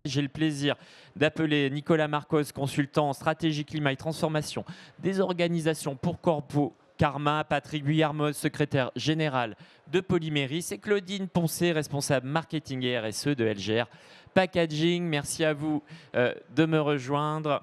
J'ai le plaisir d'appeler Nicolas Marcos, consultant en stratégie climat et transformation des organisations pour Corpo Karma, Patrick Guillermoz, secrétaire général de Polyméris, et Claudine Poncé, responsable marketing et RSE de LGR Packaging. Merci à vous de me rejoindre.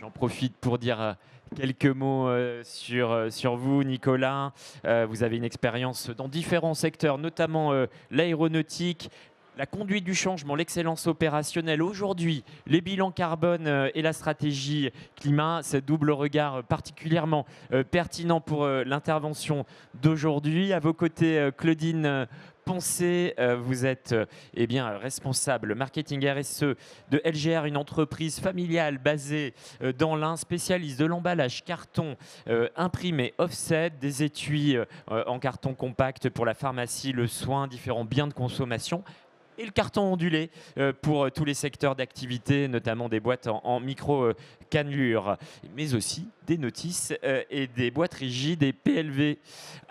J'en profite pour dire quelques mots sur vous, Nicolas. Vous avez une expérience dans différents secteurs, notamment l'aéronautique, la conduite du changement, l'excellence opérationnelle. Aujourd'hui, les bilans carbone et la stratégie climat, ce double regard particulièrement pertinent pour l'intervention d'aujourd'hui. À vos côtés, Claudine Poncé, vous êtes responsable marketing RSE de LGR, une entreprise familiale basée dans l'Ain, spécialiste de l'emballage carton imprimé offset, des étuis en carton compact pour la pharmacie, le soin, différents biens de consommation, et le carton ondulé pour tous les secteurs d'activité, notamment des boîtes en micro-cannelure, mais aussi des notices et des boîtes rigides et PLV.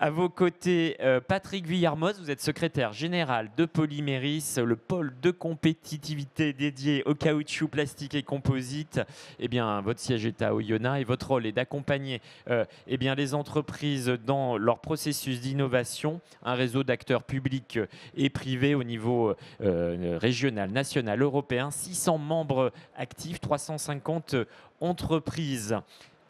À vos côtés, Patrick Guillermoz, vous êtes secrétaire général de Polyméris, le pôle de compétitivité dédié au caoutchouc, plastique et composite. Votre siège est à Oyonnax et votre rôle est d'accompagner les entreprises dans leur processus d'innovation, un réseau d'acteurs publics et privés au niveau régional, national, européen, 600 membres actifs, 350 entreprises.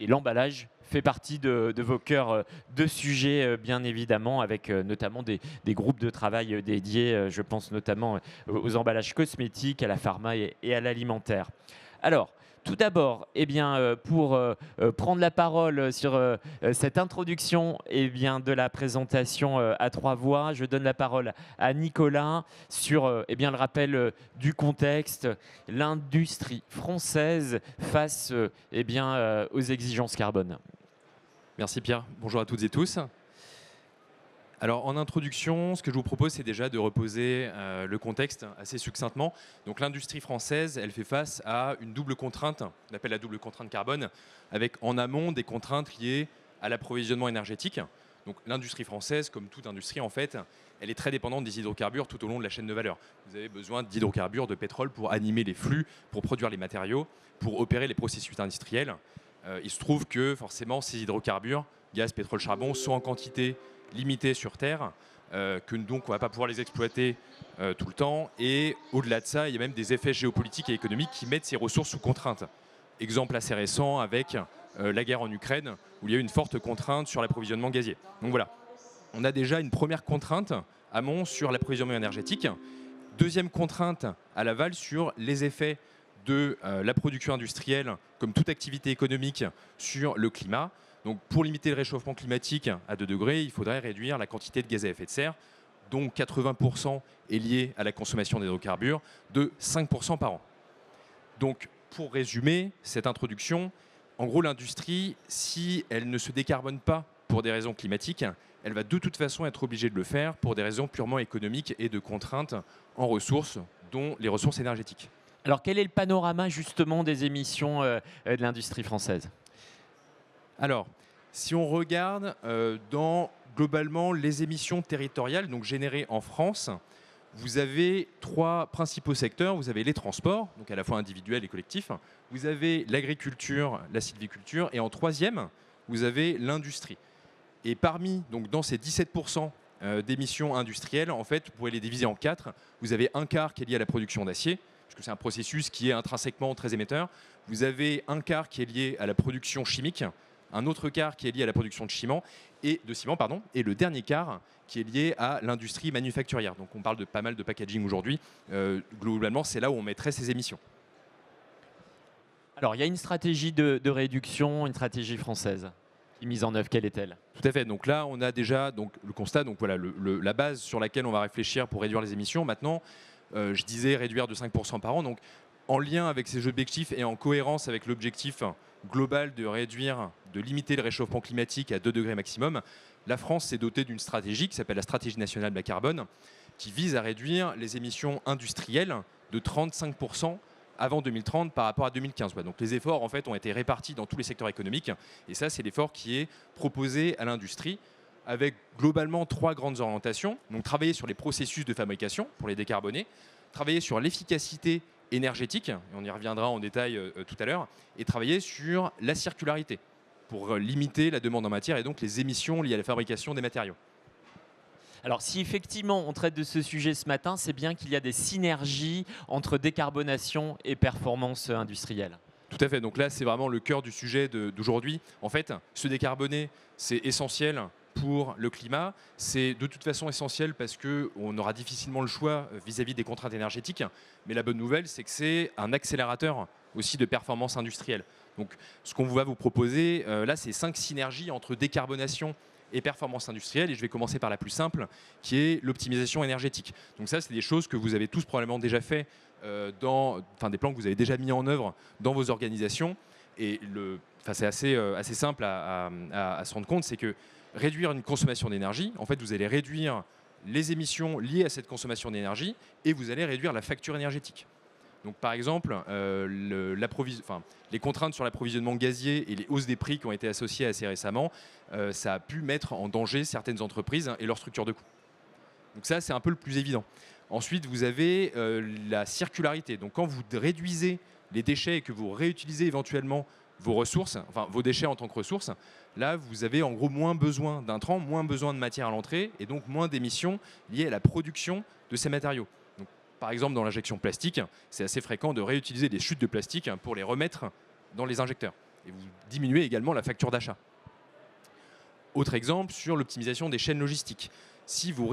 Et l'emballage fait partie de vos cœurs de sujet, bien évidemment, avec notamment des groupes de travail dédiés. Je pense notamment aux emballages cosmétiques, à la pharma et à l'alimentaire. Alors, tout d'abord, pour prendre la parole sur cette introduction de la présentation à trois voix, je donne la parole à Nicolas sur le rappel du contexte, l'industrie française face aux exigences carbone. Merci Pierre, bonjour à toutes et tous. Alors en introduction, ce que je vous propose, c'est déjà de reposer le contexte assez succinctement. Donc l'industrie française, elle fait face à une double contrainte, on appelle la double contrainte carbone, avec en amont des contraintes liées à l'approvisionnement énergétique. Donc l'industrie française, comme toute industrie en fait, elle est très dépendante des hydrocarbures tout au long de la chaîne de valeur. Vous avez besoin d'hydrocarbures, de pétrole pour animer les flux, pour produire les matériaux, pour opérer les processus industriels. Il se trouve que forcément ces hydrocarbures, gaz, pétrole, charbon, sont en quantité limitées sur Terre, que donc on ne va pas pouvoir les exploiter tout le temps. Et au-delà de ça, il y a même des effets géopolitiques et économiques qui mettent ces ressources sous contrainte. Exemple assez récent avec la guerre en Ukraine, où il y a eu une forte contrainte sur l'approvisionnement gazier. Donc voilà, on a déjà une première contrainte amont sur l'approvisionnement énergétique. Deuxième contrainte à l'aval sur les effets de la production industrielle, comme toute activité économique, sur le climat. Donc, pour limiter le réchauffement climatique à 2 degrés, il faudrait réduire la quantité de gaz à effet de serre, dont 80% est lié à la consommation d'hydrocarbures, de 5% par an. Donc, pour résumer cette introduction, en gros, l'industrie, si elle ne se décarbone pas pour des raisons climatiques, elle va de toute façon être obligée de le faire pour des raisons purement économiques et de contraintes en ressources, dont les ressources énergétiques. Alors, quel est le panorama justement des émissions de l'industrie française ? Alors, si on regarde dans globalement les émissions territoriales donc générées en France, vous avez 3 principaux secteurs. Vous avez les transports, donc à la fois individuels et collectifs. Vous avez l'agriculture, la sylviculture. Et en troisième, vous avez l'industrie. Et parmi, donc dans ces 17% d'émissions industrielles, en fait, vous pouvez les diviser en 4. Vous avez un quart qui est lié à la production d'acier, puisque c'est un processus qui est intrinsèquement très émetteur. Vous avez un quart qui est lié à la production chimique, un autre quart qui est lié à la production de ciment, et le dernier quart qui est lié à l'industrie manufacturière. Donc on parle de pas mal de packaging aujourd'hui. Globalement, c'est là où on mettrait ces émissions. Alors, il y a une stratégie de réduction, une stratégie française qui est mise en œuvre. Quelle est-elle ? Tout à fait. Donc là, on a déjà le constat, donc voilà, la base sur laquelle on va réfléchir pour réduire les émissions. Maintenant, je disais réduire de 5% par an. Donc, en lien avec ces objectifs et en cohérence avec l'objectif global de limiter le réchauffement climatique à 2 degrés maximum, la France s'est dotée d'une stratégie qui s'appelle la stratégie nationale bas carbone, qui vise à réduire les émissions industrielles de 35% avant 2030 par rapport à 2015. Donc les efforts en fait ont été répartis dans tous les secteurs économiques, et ça c'est l'effort qui est proposé à l'industrie avec globalement 3 grandes orientations. Donc travailler sur les processus de fabrication pour les décarboner, travailler sur l'efficacité énergétique, et on y reviendra en détail tout à l'heure, et travailler sur la circularité pour limiter la demande en matière et donc les émissions liées à la fabrication des matériaux. Alors, si effectivement on traite de ce sujet ce matin, c'est bien qu'il y a des synergies entre décarbonation et performance industrielle. Tout à fait. Donc là, c'est vraiment le cœur du sujet d'aujourd'hui. En fait, se décarboner, c'est essentiel pour le climat. C'est de toute façon essentiel parce qu'on aura difficilement le choix vis-à-vis des contraintes énergétiques. Mais la bonne nouvelle, c'est que c'est un accélérateur aussi de performance industrielle. Donc, ce qu'on va vous proposer, là, c'est 5 synergies entre décarbonation et performance industrielle. Et je vais commencer par la plus simple, qui est l'optimisation énergétique. Donc ça, c'est des choses que vous avez tous probablement déjà fait des plans que vous avez déjà mis en œuvre dans vos organisations. Et c'est assez simple à se rendre compte, c'est que réduire une consommation d'énergie, en fait, vous allez réduire les émissions liées à cette consommation d'énergie et vous allez réduire la facture énergétique. Donc, par exemple, les contraintes sur l'approvisionnement gazier et les hausses des prix qui ont été associées assez récemment, ça a pu mettre en danger certaines entreprises et leur structure de coût. Donc ça, c'est un peu le plus évident. Ensuite, vous avez la circularité. Donc, quand vous réduisez les déchets et que vous réutilisez éventuellement vos ressources, enfin vos déchets en tant que ressources, là, vous avez en gros moins besoin d'intrants, moins besoin de matière à l'entrée et donc moins d'émissions liées à la production de ces matériaux. Donc, par exemple, dans l'injection plastique, c'est assez fréquent de réutiliser des chutes de plastique pour les remettre dans les injecteurs. Et vous diminuez également la facture d'achat. Autre exemple sur l'optimisation des chaînes logistiques. Si vous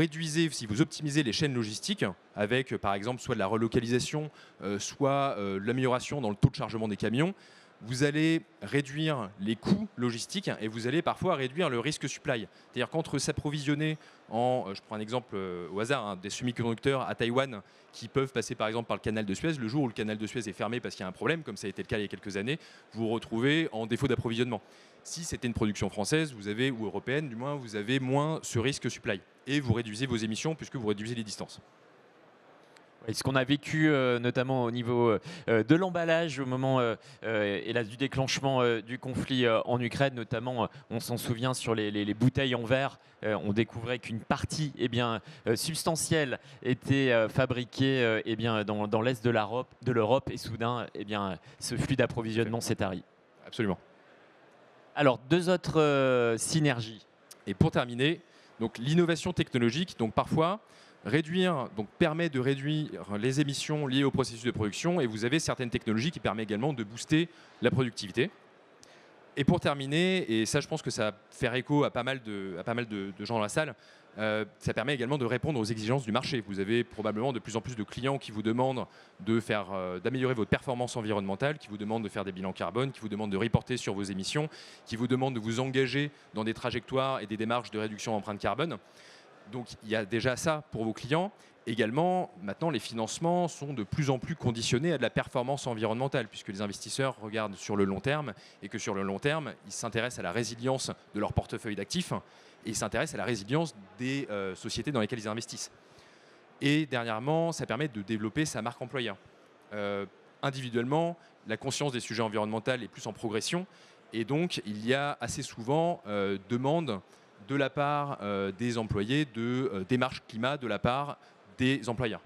optimisez les chaînes logistiques avec, par exemple, soit de la relocalisation, soit de l'amélioration dans le taux de chargement des camions, vous allez réduire les coûts logistiques et vous allez parfois réduire le risque supply. C'est-à-dire qu'entre s'approvisionner je prends un exemple au hasard, des semi-conducteurs à Taïwan qui peuvent passer par exemple par le canal de Suez, le jour où le canal de Suez est fermé parce qu'il y a un problème, comme ça a été le cas il y a quelques années, vous vous retrouvez en défaut d'approvisionnement. Si c'était une production française, ou européenne du moins, vous avez moins ce risque supply. Et vous réduisez vos émissions puisque vous réduisez les distances. Et ce qu'on a vécu notamment au niveau de l'emballage au moment hélas, du déclenchement du conflit en Ukraine, notamment on s'en souvient sur les bouteilles en verre, on découvrait qu'une partie substantielle était fabriquée dans l'est de l'Europe et soudain ce flux d'approvisionnement s'est tari. Absolument. Alors 2 autres synergies. Et pour terminer, donc l'innovation technologique, donc parfois permet de réduire les émissions liées au processus de production et vous avez certaines technologies qui permettent également de booster la productivité. Et pour terminer, et ça je pense que ça va faire écho à pas mal de gens dans la salle, ça permet également de répondre aux exigences du marché. Vous avez probablement de plus en plus de clients qui vous demandent d'améliorer votre performance environnementale, qui vous demandent de faire des bilans carbone, qui vous demandent de reporter sur vos émissions, qui vous demandent de vous engager dans des trajectoires et des démarches de réduction d'empreinte carbone. Donc il y a déjà ça pour vos clients. Également, maintenant, les financements sont de plus en plus conditionnés à de la performance environnementale, puisque les investisseurs regardent sur le long terme et que sur le long terme, ils s'intéressent à la résilience de leur portefeuille d'actifs et ils s'intéressent à la résilience des sociétés dans lesquelles ils investissent. Et dernièrement, ça permet de développer sa marque employeur. Individuellement, la conscience des sujets environnementaux est plus en progression et donc il y a assez souvent demande de la part des employés de démarches climat de la part des employeurs.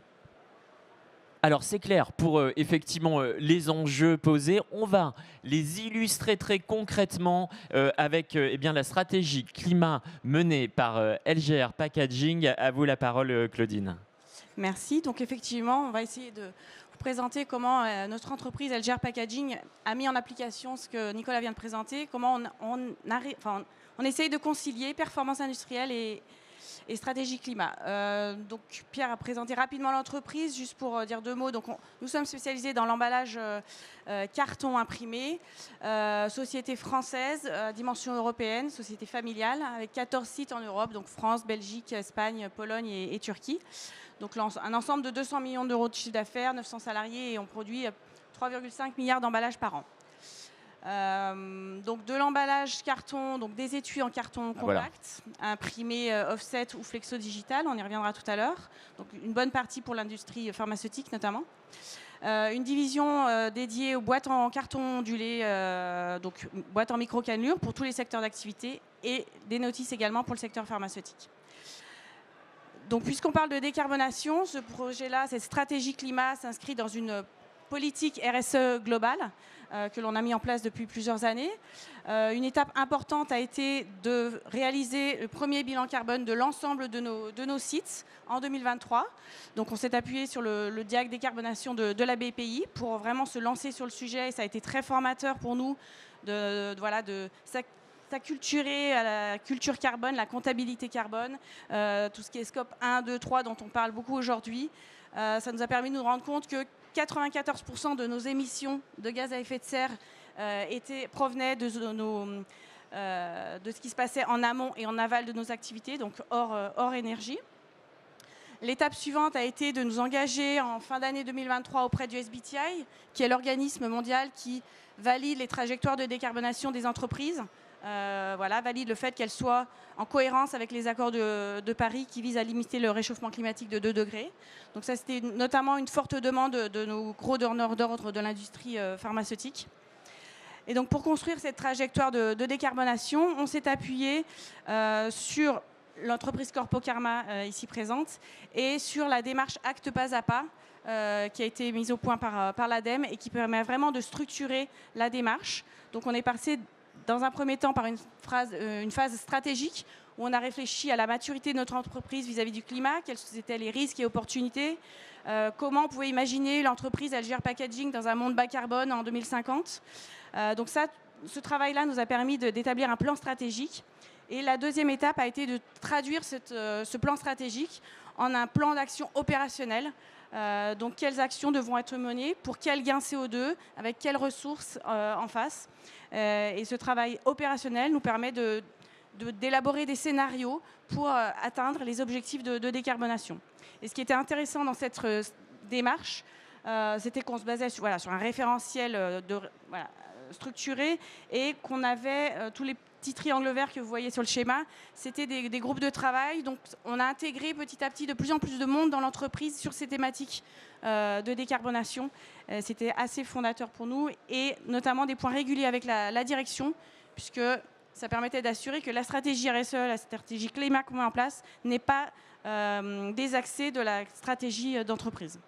Alors c'est clair, pour effectivement les enjeux posés, on va les illustrer très concrètement avec la stratégie climat menée par LGR Packaging. À vous la parole, Claudine. Merci. Donc effectivement, on va essayer de vous présenter comment notre entreprise LGR Packaging a mis en application ce que Nicolas vient de présenter, comment on essaye de concilier performance industrielle et stratégie climat. Donc Pierre a présenté rapidement l'entreprise, juste pour dire 2 mots. Donc nous sommes spécialisés dans l'emballage carton imprimé, société française, dimension européenne, société familiale, avec 14 sites en Europe, donc France, Belgique, Espagne, Pologne et Turquie. Donc un ensemble de 200 millions d'euros de chiffre d'affaires, 900 salariés et on produit 3,5 milliards d'emballages par an. Donc de l'emballage carton, donc des étuis en carton compact, imprimé offset ou flexo digital, on y reviendra tout à l'heure. Donc une bonne partie pour l'industrie pharmaceutique notamment. Une division dédiée aux boîtes en carton ondulé, donc boîtes en micro-cannelure pour tous les secteurs d'activité et des notices également pour le secteur pharmaceutique. Donc puisqu'on parle de décarbonation, ce projet-là, cette stratégie climat s'inscrit dans une politique RSE globale que l'on a mis en place depuis plusieurs années. Une étape importante a été de réaliser le premier bilan carbone de l'ensemble de nos sites en 2023. Donc on s'est appuyé sur le DIAC décarbonation de la BPI pour vraiment se lancer sur le sujet, et ça a été très formateur pour nous de s'acculturer à la culture carbone, la comptabilité carbone, tout ce qui est scope 1, 2, 3 dont on parle beaucoup aujourd'hui. Ça nous a permis de nous rendre compte que 94% de nos émissions de gaz à effet de serre provenaient de ce qui se passait en amont et en aval de nos activités, donc hors énergie. L'étape suivante a été de nous engager en fin d'année 2023 auprès du SBTi, qui est l'organisme mondial qui valide les trajectoires de décarbonation des entreprises. Valide le fait qu'elles soient en cohérence avec les accords de Paris qui visent à limiter le réchauffement climatique de 2 degrés. Donc ça, c'était notamment une forte demande de nos gros donneurs d'ordre de l'industrie pharmaceutique. Et donc pour construire cette trajectoire de décarbonation, on s'est appuyé sur l'entreprise Corpo Karma ici présente et sur la démarche Acte Pas à Pas qui a été mise au point par l'ADEME et qui permet vraiment de structurer la démarche. Donc on est passé dans un premier temps par une phase stratégique où on a réfléchi à la maturité de notre entreprise vis-à-vis du climat, quels étaient les risques et opportunités, comment on pouvait imaginer l'entreprise Alger Packaging dans un monde bas carbone en 2050. Donc ce travail-là nous a permis d'établir un plan stratégique. Et la deuxième étape a été de traduire ce plan stratégique en un plan d'action opérationnel. Donc quelles actions devront être menées, pour quel gain CO2, avec quelles ressources en face. Et ce travail opérationnel nous permet d'élaborer des scénarios pour atteindre les objectifs de décarbonation. Et ce qui était intéressant dans cette démarche, c'était qu'on se basait sur un référentiel structuré et qu'on avait tous les petits triangles verts que vous voyez sur le schéma, c'était des groupes de travail. Donc on a intégré petit à petit de plus en plus de monde dans l'entreprise sur ces thématiques de décarbonation. C'était assez fondateur pour nous, et notamment des points réguliers avec la direction, puisque ça permettait d'assurer que la stratégie RSE, la stratégie climat qu'on met en place, n'est pas désaxée de la stratégie d'entreprise.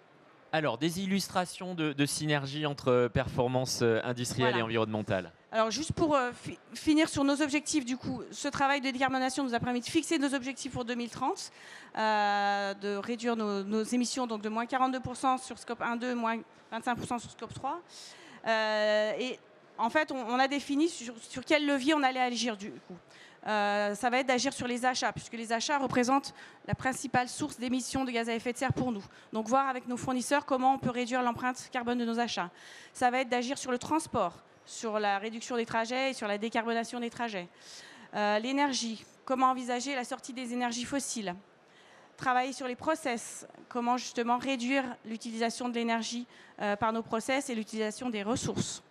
Alors, des illustrations de synergie entre performance industrielle et environnementale. Alors, juste pour finir sur nos objectifs, du coup, ce travail de décarbonation nous a permis de fixer nos objectifs pour 2030, de réduire nos émissions donc de moins 42% sur scope 1, 2, moins 25% sur scope 3. Et en fait, on a défini sur quel levier on allait agir, du coup. Ça va être d'agir sur les achats, puisque les achats représentent la principale source d'émissions de gaz à effet de serre pour nous. Donc voir avec nos fournisseurs comment on peut réduire l'empreinte carbone de nos achats. Ça va être d'agir sur le transport, sur la réduction des trajets et sur la décarbonation des trajets. L'énergie, comment envisager la sortie des énergies fossiles. Travailler sur les process, comment justement réduire l'utilisation de l'énergie par nos process et l'utilisation des ressources.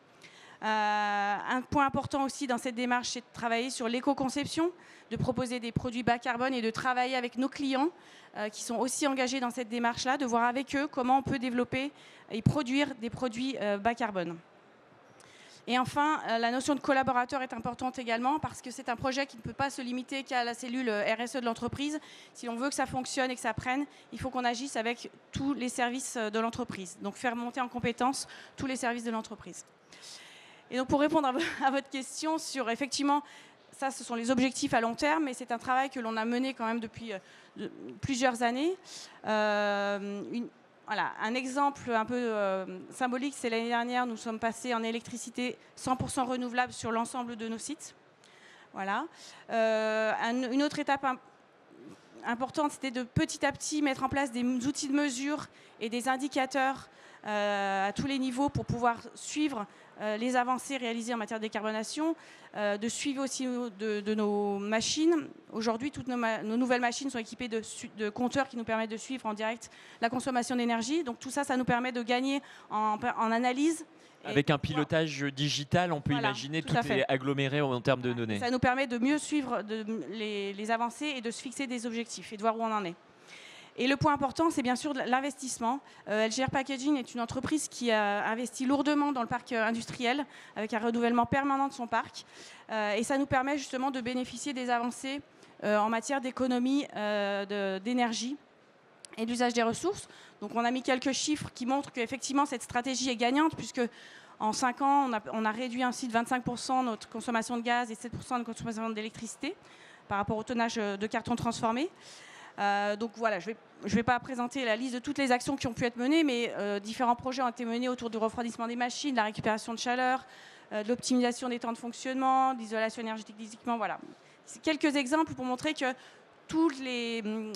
Un point important aussi dans cette démarche, c'est de travailler sur l'éco-conception, de proposer des produits bas carbone et de travailler avec nos clients qui sont aussi engagés dans cette démarche-là, de voir avec eux comment on peut développer et produire des produits bas carbone. Et enfin, la notion de collaborateur est importante également, parce que c'est un projet qui ne peut pas se limiter qu'à la cellule RSE de l'entreprise. Si l'on veut que ça fonctionne et que ça prenne, il faut qu'on agisse avec tous les services de l'entreprise. Donc faire monter en compétence tous les services de l'entreprise. Et donc pour répondre à votre question sur, effectivement, ça ce sont les objectifs à long terme, mais c'est un travail que l'on a mené quand même depuis plusieurs années. Un exemple un peu symbolique, c'est l'année dernière, nous sommes passés en électricité 100% renouvelable sur l'ensemble de nos sites. Voilà. Une autre étape importante, c'était de petit à petit mettre en place des outils de mesure et des indicateurs à tous les niveaux pour pouvoir suivre les avancées réalisées en matière de décarbonation, de suivre aussi de nos machines. Aujourd'hui, toutes nos nouvelles machines sont équipées de compteurs qui nous permettent de suivre en direct la consommation d'énergie. Donc tout ça, ça nous permet de gagner en analyse. Avec un pilotage digital, on peut imaginer tout est aggloméré en termes de données. Ça nous permet de mieux suivre les avancées et de se fixer des objectifs et de voir où on en est. Et le point important, c'est bien sûr l'investissement. LGR Packaging est une entreprise qui a investi lourdement dans le parc industriel, avec un renouvellement permanent de son parc. Et ça nous permet justement de bénéficier des avancées en matière d'économie d'énergie et d'usage des ressources. Donc on a mis quelques chiffres qui montrent qu'effectivement cette stratégie est gagnante, puisque en 5 ans, on a réduit ainsi de 25% notre consommation de gaz et 7% de consommation d'électricité par rapport au tonnage de carton transformé. Donc voilà, je vais pas présenter la liste de toutes les actions qui ont pu être menées, mais différents projets ont été menés autour du refroidissement des machines, de la récupération de chaleur, de l'optimisation des temps de fonctionnement, de l'isolation énergétique des équipements. Voilà. C'est quelques exemples pour montrer que tous les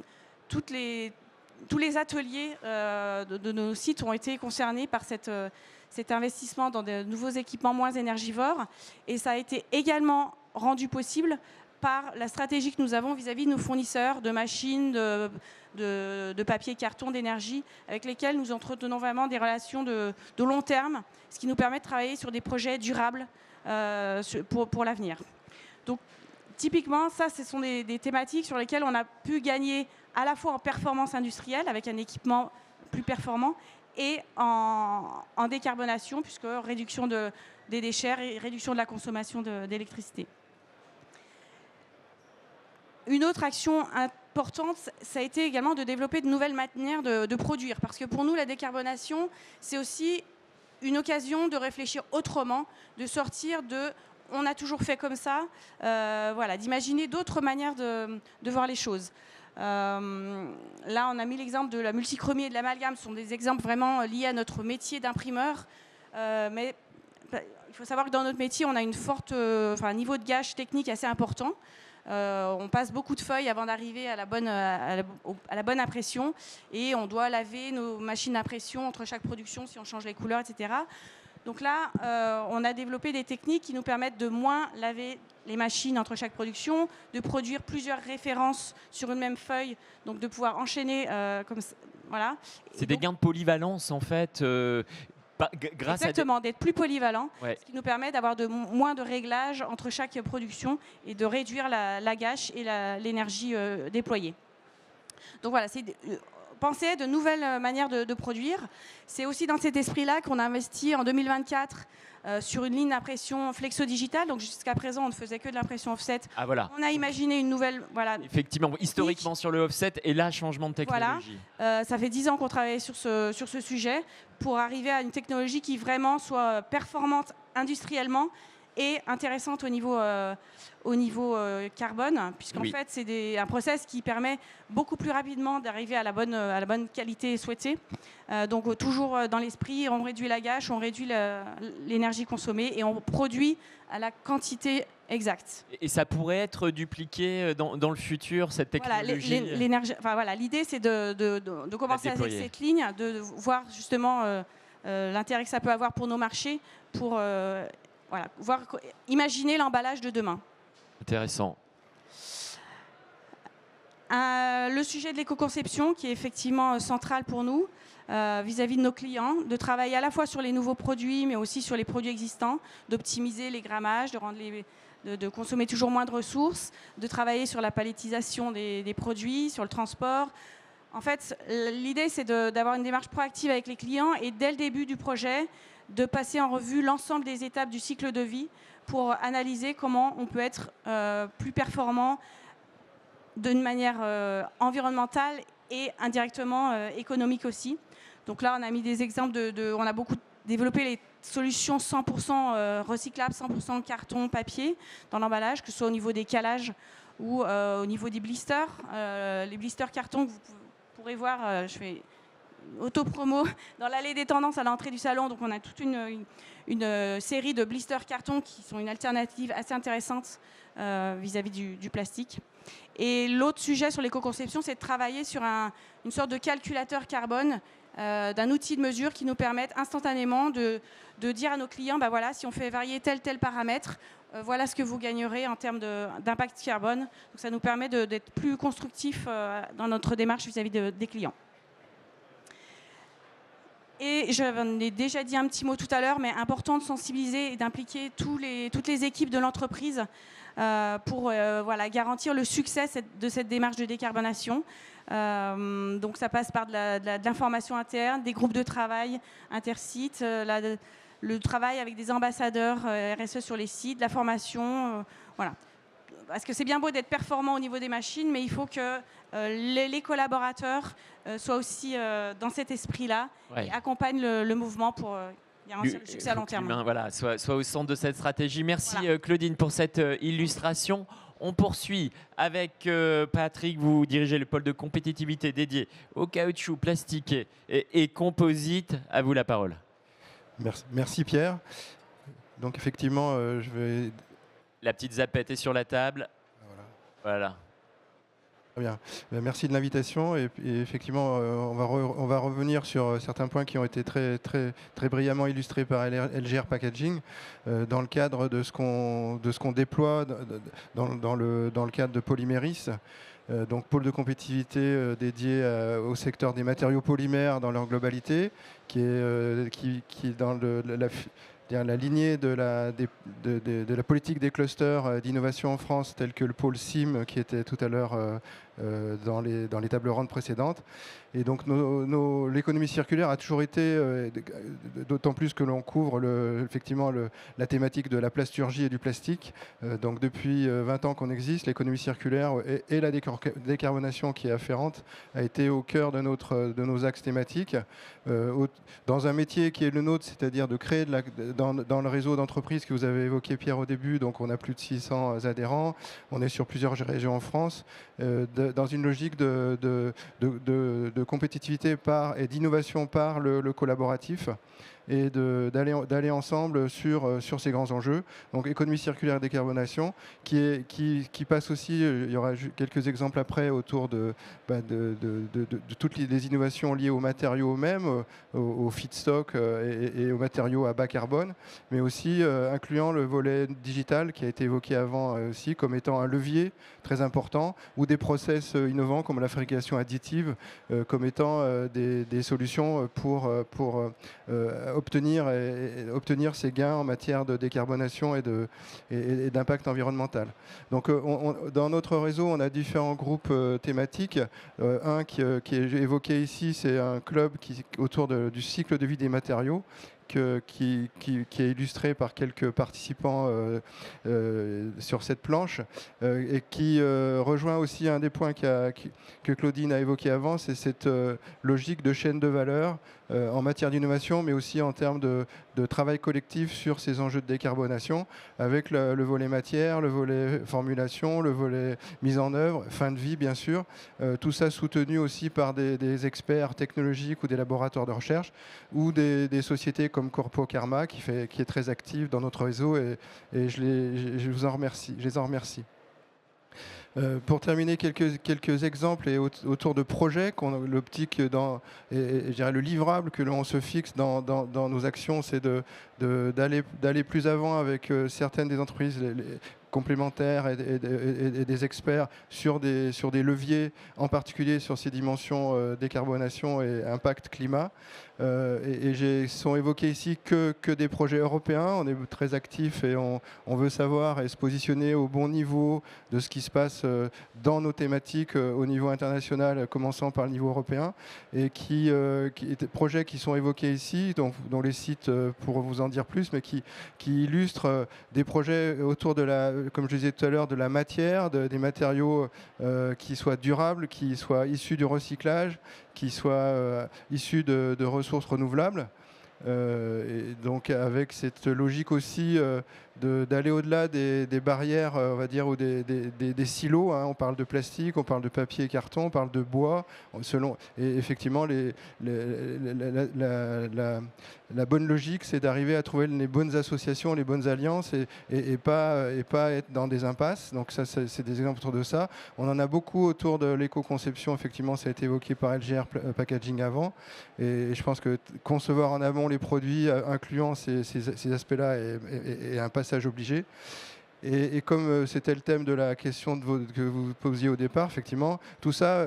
ateliers de nos sites ont été concernés par cet investissement dans de nouveaux équipements moins énergivores. Et ça a été également rendu possible par la stratégie que nous avons vis-à-vis de nos fournisseurs de machines, de papier, carton, d'énergie, avec lesquels nous entretenons vraiment des relations de long terme, ce qui nous permet de travailler sur des projets durables pour l'avenir. Donc, typiquement, ça, ce sont des thématiques sur lesquelles on a pu gagner à la fois en performance industrielle, avec un équipement plus performant, et en décarbonation, puisque réduction des déchets et réduction de la consommation d'électricité. Une autre action importante, ça a été également de développer de nouvelles manières de produire. Parce que pour nous, la décarbonation, c'est aussi une occasion de réfléchir autrement, de sortir de « on a toujours fait comme ça voilà, d'imaginer d'autres manières de voir les choses. Là, on a mis l'exemple de la multichromie et de l'amalgame. Ce sont des exemples vraiment liés à notre métier d'imprimeur. Mais il faut savoir que dans notre métier, on a un niveau de gage technique assez important. On passe beaucoup de feuilles avant d'arriver à la bonne impression, et on doit laver nos machines d'impression entre chaque production si on change les couleurs, etc. Donc là, on a développé des techniques qui nous permettent de moins laver les machines entre chaque production, de produire plusieurs références sur une même feuille, donc de pouvoir enchaîner comme ça. Voilà. C'est des gains de polyvalence en fait. Grâce Exactement, d'être plus polyvalent, ouais. Ce qui nous permet d'avoir moins de réglages entre chaque production et de réduire la gâche et l'énergie déployée. Donc voilà, c'est penser à de nouvelles manières de produire. C'est aussi dans cet esprit-là qu'on a investi en 2024 sur une ligne d'impression flexo-digitale. Donc jusqu'à présent, on ne faisait que de l'impression offset. Ah, voilà. On a imaginé une nouvelle... Voilà, effectivement, historiquement sur le offset, et là, changement de technologie. Voilà. Ça fait 10 ans qu'on travaille sur ce sujet pour arriver à une technologie qui vraiment soit performante industriellement et intéressante au niveau carbone, puisqu'en fait, c'est un process qui permet beaucoup plus rapidement d'arriver à la bonne qualité souhaitée. Donc, toujours dans l'esprit, on réduit la gâche, on réduit l'énergie consommée et on produit à la quantité exacte. Et ça pourrait être dupliqué dans le futur, cette technologie. Voilà, l'idée, c'est de commencer avec cette ligne, de voir justement l'intérêt que ça peut avoir pour nos marchés, pour... Voilà, imaginer l'emballage de demain. Intéressant. Le sujet de l'éco-conception qui est effectivement central pour nous vis-à-vis de nos clients, de travailler à la fois sur les nouveaux produits mais aussi sur les produits existants, d'optimiser les grammages, de consommer toujours moins de ressources, de travailler sur la palettisation des produits, sur le transport. En fait, l'idée c'est d'avoir une démarche proactive avec les clients et dès le début du projet, de passer en revue l'ensemble des étapes du cycle de vie pour analyser comment on peut être plus performant d'une manière environnementale et indirectement économique aussi. Donc là, on a mis des exemples on a beaucoup développé les solutions 100% recyclables, 100% carton, papier dans l'emballage, que ce soit au niveau des calages ou au niveau des blisters. Les blisters carton que vous pourrez voir, je fais auto-promo dans l'allée des tendances à l'entrée du salon. Donc on a toute une série de blisters carton qui sont une alternative assez intéressante vis-à-vis du plastique. Et l'autre sujet sur l'éco-conception, c'est de travailler sur une sorte de calculateur carbone, d'un outil de mesure qui nous permette instantanément de dire à nos clients, bah voilà, si on fait varier tel paramètre, voilà ce que vous gagnerez en termes d'impact carbone. Donc ça nous permet d'être plus constructif dans notre démarche vis-à-vis des clients. Et j'en ai déjà dit un petit mot tout à l'heure, mais important de sensibiliser et d'impliquer toutes les équipes de l'entreprise pour garantir le succès de cette démarche de décarbonation. Donc ça passe par de l'information interne, des groupes de travail intersites, le travail avec des ambassadeurs RSE sur les sites, la formation, voilà. parce que c'est bien beau d'être performant au niveau des machines, mais il faut que les collaborateurs soient aussi dans cet esprit-là et accompagnent le mouvement pour garantir le succès à long terme. Voilà, soit au centre de cette stratégie. Merci Claudine pour cette illustration. On poursuit avec Patrick. Vous dirigez le pôle de compétitivité dédié au caoutchouc, plastique et composite. À vous la parole. Merci Pierre. Donc effectivement, je vais... La petite zapette est sur la table. Voilà. Très bien. Merci de l'invitation. Et effectivement, on va revenir sur certains points qui ont été très brillamment illustrés par LGR Packaging dans le cadre de ce qu'on déploie dans le cadre de Polyméris. Donc pôle de compétitivité dédié au secteur des matériaux polymères dans leur globalité, qui est dans la lignée de la politique des clusters d'innovation en France, tels que le pôle SIM qui était tout à l'heure dans les tables rondes précédentes. Et donc l'économie circulaire a toujours été, d'autant plus que l'on couvre effectivement la thématique de la plasturgie et du plastique. Donc depuis 20 ans qu'on existe, l'économie circulaire et la décarbonation qui est afférente a été au cœur de nos axes thématiques. Dans un métier qui est le nôtre, c'est-à-dire de créer dans le réseau d'entreprises que vous avez évoqué Pierre au début, donc on a plus de 600 adhérents, on est sur plusieurs régions en France, dans une logique de compétitivité et d'innovation par le collaboratif et d'aller ensemble sur ces grands enjeux. Donc économie circulaire et décarbonation qui passe aussi, il y aura quelques exemples après autour de toutes les innovations liées aux matériaux eux-mêmes, aux feedstock et aux matériaux à bas carbone, mais aussi incluant le volet digital qui a été évoqué avant aussi comme étant un levier très important, ou des process innovants comme la fabrication additive comme étant des solutions pour obtenir ces gains en matière de décarbonation et d'impact environnemental. Donc dans notre réseau, on a différents groupes thématiques. Un qui est évoqué ici, c'est un club autour du cycle de vie des matériaux, qui est illustré par quelques participants sur cette planche et qui rejoint aussi un des points que Claudine a évoqué avant, c'est cette logique de chaîne de valeur en matière d'innovation, mais aussi en termes de travail collectif sur ces enjeux de décarbonation, avec le volet matière, le volet formulation, le volet mise en œuvre, fin de vie bien sûr, tout ça soutenu aussi par des experts technologiques ou des laboratoires de recherche, ou des sociétés comme Corpo Karma qui est très active dans notre réseau, et je les en remercie. Pour terminer, quelques exemples et autour de projets, l'optique et je dirais le livrable que l'on se fixe dans nos actions, c'est d'aller plus avant avec certaines des entreprises complémentaires et des experts sur des leviers, en particulier sur ces dimensions décarbonation et impact climat. Sont évoqués ici que des projets européens. On est très actifs et on veut savoir et se positionner au bon niveau de ce qui se passe dans nos thématiques au niveau international, commençant par le niveau européen, et des projets qui sont évoqués ici, dont les sites pourront vous en dire plus, mais qui illustrent des projets autour comme je disais tout à l'heure, de la matière, des matériaux qui soient durables, qui soient issus du recyclage, qui soient issus de ressources renouvelables. Et donc avec cette logique aussi d'aller au-delà des barrières, on va dire, ou des silos. On parle de plastique, on parle de papier et carton, on parle de bois. Et effectivement, la bonne logique, c'est d'arriver à trouver les bonnes associations, les bonnes alliances et pas être dans des impasses. Donc ça, c'est des exemples autour de ça. On en a beaucoup autour de l'éco-conception. Effectivement, ça a été évoqué par LGR Packaging avant. Et je pense que concevoir en amont les produits, incluant ces aspects-là, est un passage obligé. Et comme c'était le thème de la question que vous posiez au départ, effectivement, tout ça,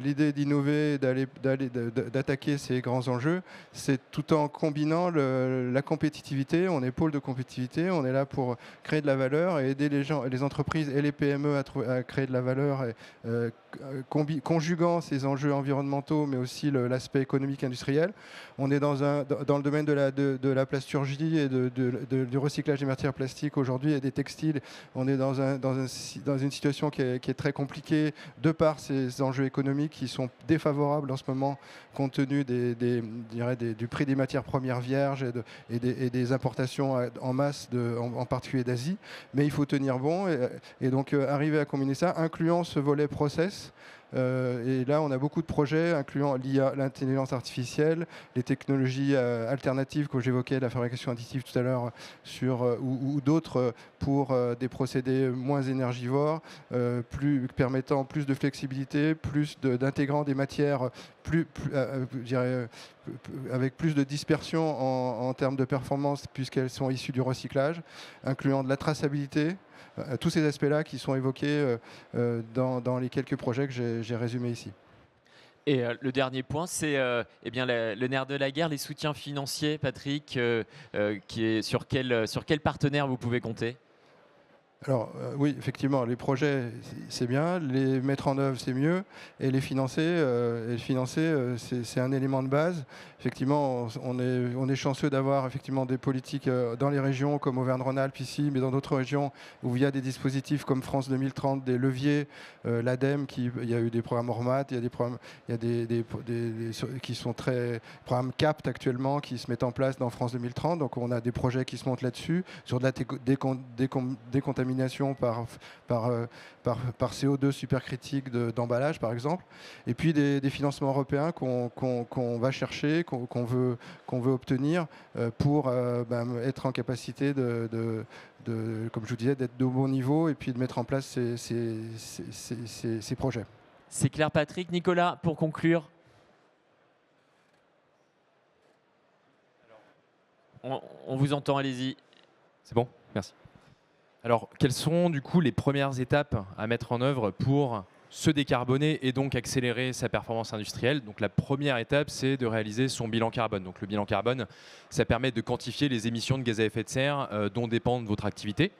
l'idée d'innover, d'attaquer ces grands enjeux, c'est tout en combinant la compétitivité. On est pôle de compétitivité, on est là pour créer de la valeur et aider les entreprises et les PME à créer de la valeur, conjuguant ces enjeux environnementaux, mais aussi l'aspect économique industriel. On est dans le domaine de la plasturgie et du recyclage des matières plastiques aujourd'hui et des textiles difficile. On est dans une situation qui est très compliquée de par ces enjeux économiques qui sont défavorables en ce moment compte tenu du prix des matières premières vierges et des importations en masse, en particulier d'Asie. Mais il faut tenir bon et donc arriver à combiner ça, incluant ce volet process. Et là, on a beaucoup de projets incluant l'IA, l'intelligence artificielle, les technologies alternatives que j'évoquais, la fabrication additive tout à l'heure, ou d'autres pour des procédés moins énergivores, permettant plus de flexibilité, d'intégrant des matières je dirais, avec plus de dispersion en termes de performance puisqu'elles sont issues du recyclage, incluant de la traçabilité. Tous ces aspects-là qui sont évoqués dans les quelques projets que j'ai résumés ici. Et le dernier point, c'est eh bien, le nerf de la guerre, les soutiens financiers, Patrick, sur quel partenaire vous pouvez compter? Alors oui, effectivement, les projets, c'est bien, les mettre en œuvre, c'est mieux, et les financer, c'est un élément de base. Effectivement, on est chanceux d'avoir effectivement des politiques dans les régions comme Auvergne-Rhône-Alpes ici, mais dans d'autres régions où il y a des dispositifs comme France 2030, des leviers, l'ADEME, il y a eu des programmes Ormat, il y a des programmes, qui sont programmes CAPT actuellement qui se mettent en place dans France 2030. Donc on a des projets qui se montent là-dessus sur de la décontamination par CO2 supercritique d'emballage, par exemple. Et puis des financements européens qu'on va chercher, qu'on veut obtenir pour être en capacité comme je vous disais, d'être de bon niveau et puis de mettre en place ces projets. C'est clair, Patrick. Nicolas, pour conclure. On vous entend, allez-y. C'est bon, merci. Alors, quelles sont du coup les premières étapes à mettre en œuvre pour se décarboner et donc accélérer sa performance industrielle? Donc la première étape, c'est de réaliser son bilan carbone. Donc le bilan carbone, ça permet de quantifier les émissions de gaz à effet de serre dont dépend votre activité.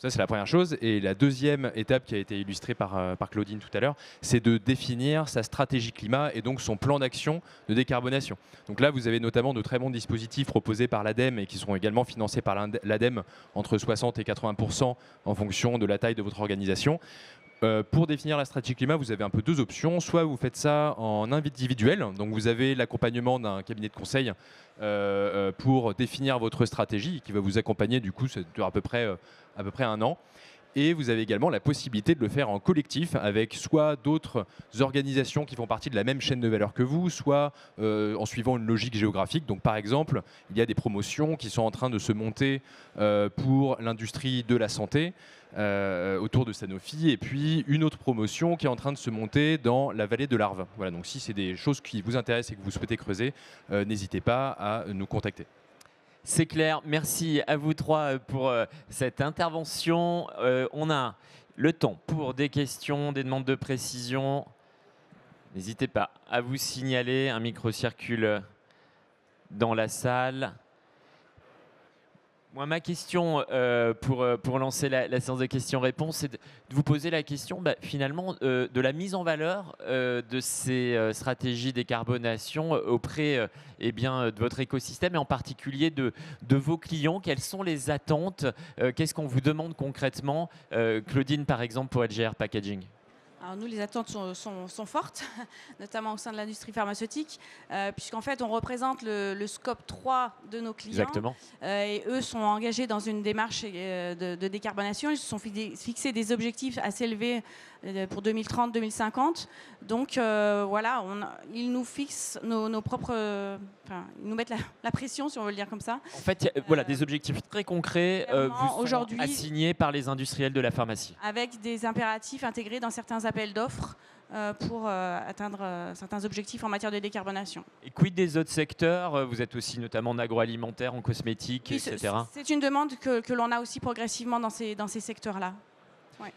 Ça, c'est la première chose. Et la deuxième étape qui a été illustrée par Claudine tout à l'heure, c'est de définir sa stratégie climat et donc son plan d'action de décarbonation. Donc là, vous avez notamment de très bons dispositifs proposés par l'ADEME et qui sont également financés par l'ADEME entre 60 et 80% en fonction de la taille de votre organisation. Pour définir la stratégie climat, vous avez un peu deux options. Soit vous faites ça en individuel, donc vous avez l'accompagnement d'un cabinet de conseil pour définir votre stratégie qui va vous accompagner, du coup, ça dure à peu près 1 an. Et vous avez également la possibilité de le faire en collectif avec soit d'autres organisations qui font partie de la même chaîne de valeur que vous, soit en suivant une logique géographique. Donc par exemple, il y a des promotions qui sont en train de se monter pour l'industrie de la santé autour de Sanofi, et puis une autre promotion qui est en train de se monter dans la vallée de l'Arve. Voilà, donc si c'est des choses qui vous intéressent et que vous souhaitez creuser, n'hésitez pas à nous contacter. C'est clair. Merci à vous trois pour cette intervention. On a le temps pour des questions, des demandes de précision. N'hésitez pas à vous signaler. Un micro circule dans la salle. Moi, ma question pour lancer la séance de questions-réponses, c'est de vous poser la question finalement de la mise en valeur de ces stratégies décarbonation auprès de votre écosystème et en particulier de vos clients. Quelles sont les attentes? Qu'est-ce qu'on vous demande concrètement? Claudine, par exemple, pour LGR Packaging. Alors nous, les attentes sont fortes, notamment au sein de l'industrie pharmaceutique, puisqu'en fait, on représente le scope 3 de nos clients. Exactement. Et eux sont engagés dans une démarche de décarbonation. Ils se sont fixés des objectifs assez élevés pour 2030-2050. Donc voilà, ils nous fixent nos propres... ils nous mettent la pression, si on veut le dire comme ça. En fait, voilà, des objectifs très concrets vous sont assignés par les industriels de la pharmacie. Avec des impératifs intégrés dans certains appels d'offres pour atteindre certains objectifs en matière de décarbonation. Et quid des autres secteurs? Vous êtes aussi notamment en agroalimentaire, en cosmétique, oui, etc. C'est une demande que l'on a aussi progressivement dans ces secteurs-là. Ouais.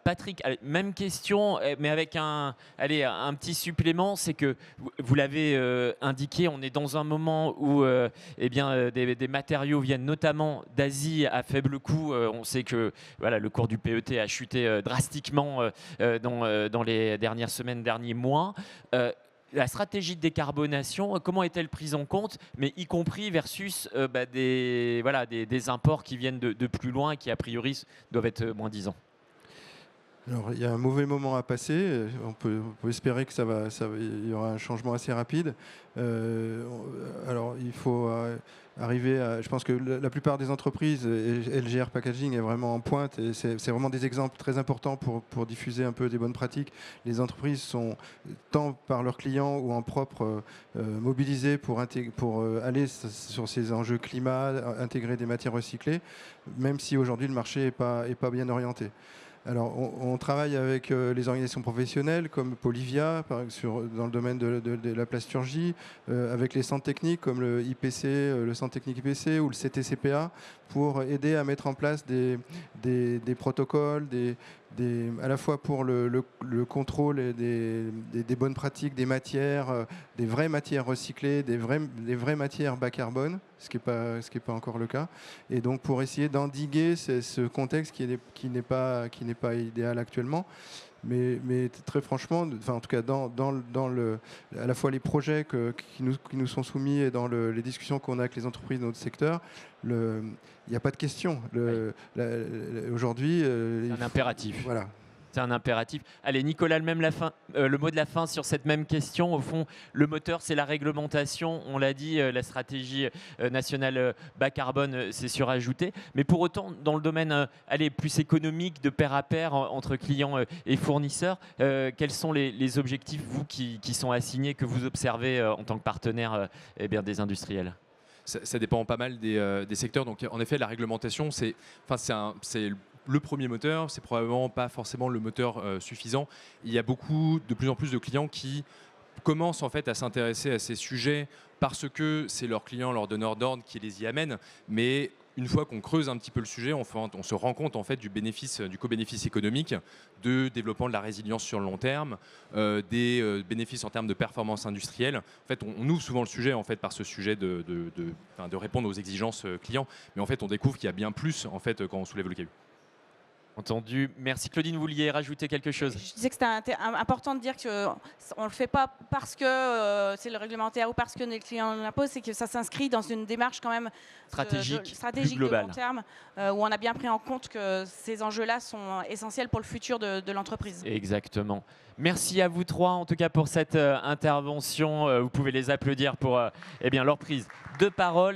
Patrick, même question, mais avec un petit supplément, c'est que vous l'avez indiqué, on est dans un moment où des matériaux viennent notamment d'Asie à faible coût. On sait que voilà, le cours du PET a chuté drastiquement dans les dernières semaines, derniers mois. la stratégie de décarbonation, comment est-elle prise en compte, mais y compris versus des imports qui viennent de plus loin et qui, a priori, doivent être moins disants? Alors, il y a un mauvais moment à passer. On peut espérer que il y aura un changement assez rapide. Alors, il faut arriver à. Je pense que la plupart des entreprises, et LGR Packaging est vraiment en pointe, et c'est vraiment des exemples très importants pour diffuser un peu des bonnes pratiques. Les entreprises sont, tant par leurs clients ou en propre, mobilisées pour aller sur ces enjeux climat, intégrer des matières recyclées, même si aujourd'hui le marché n'est pas bien orienté. Alors, on travaille avec les organisations professionnelles comme Polivia dans le domaine de la plasturgie, avec les centres techniques comme le IPC, le centre technique IPC ou le CTCPA, pour aider à mettre en place des protocoles, à la fois pour le contrôle des bonnes pratiques, des matières, des vraies matières recyclées, des vraies matières bas carbone, ce qui est pas encore le cas, et donc pour essayer d'endiguer ce contexte qui n'est pas idéal actuellement. Mais très franchement, en tout cas à la fois les projets qui nous sont soumis et dans les discussions qu'on a avec les entreprises de notre secteur, il n'y a pas de question. Aujourd'hui, c'est un impératif. Voilà. C'est un impératif. Allez, Nicolas, le mot de la fin sur cette même question. Au fond, le moteur, c'est la réglementation. On l'a dit, la stratégie nationale bas carbone, c'est surajouté. Mais pour autant, dans le domaine plus économique, de pair à pair, entre clients et fournisseurs, quels sont les objectifs, vous, qui sont assignés, que vous observez en tant que partenaire des industriels? Ça dépend pas mal des secteurs. Donc, en effet, la réglementation, c'est le premier moteur, c'est probablement pas forcément le moteur suffisant. Il y a de plus en plus de clients qui commencent en fait à s'intéresser à ces sujets parce que c'est leurs clients, leurs donneurs d'ordre qui les y amènent. Mais une fois qu'on creuse un petit peu le sujet, on se rend compte en fait du co-bénéfice économique, de développement de la résilience sur le long terme, des bénéfices en termes de performance industrielle. En fait, on ouvre souvent le sujet en fait par ce sujet de répondre aux exigences clients, mais en fait, on découvre qu'il y a bien plus en fait quand on soulève le caillou. Entendu. Merci. Claudine, vous vouliez rajouter quelque chose? Je disais que c'était important de dire qu'on ne le fait pas parce que c'est le réglementaire ou parce que les clients l'imposent, c'est que ça s'inscrit dans une démarche quand même stratégique de long terme, où on a bien pris en compte que ces enjeux-là sont essentiels pour le futur de l'entreprise. Exactement. Merci à vous trois, en tout cas, pour cette intervention. Vous pouvez les applaudir pour leur prise de parole.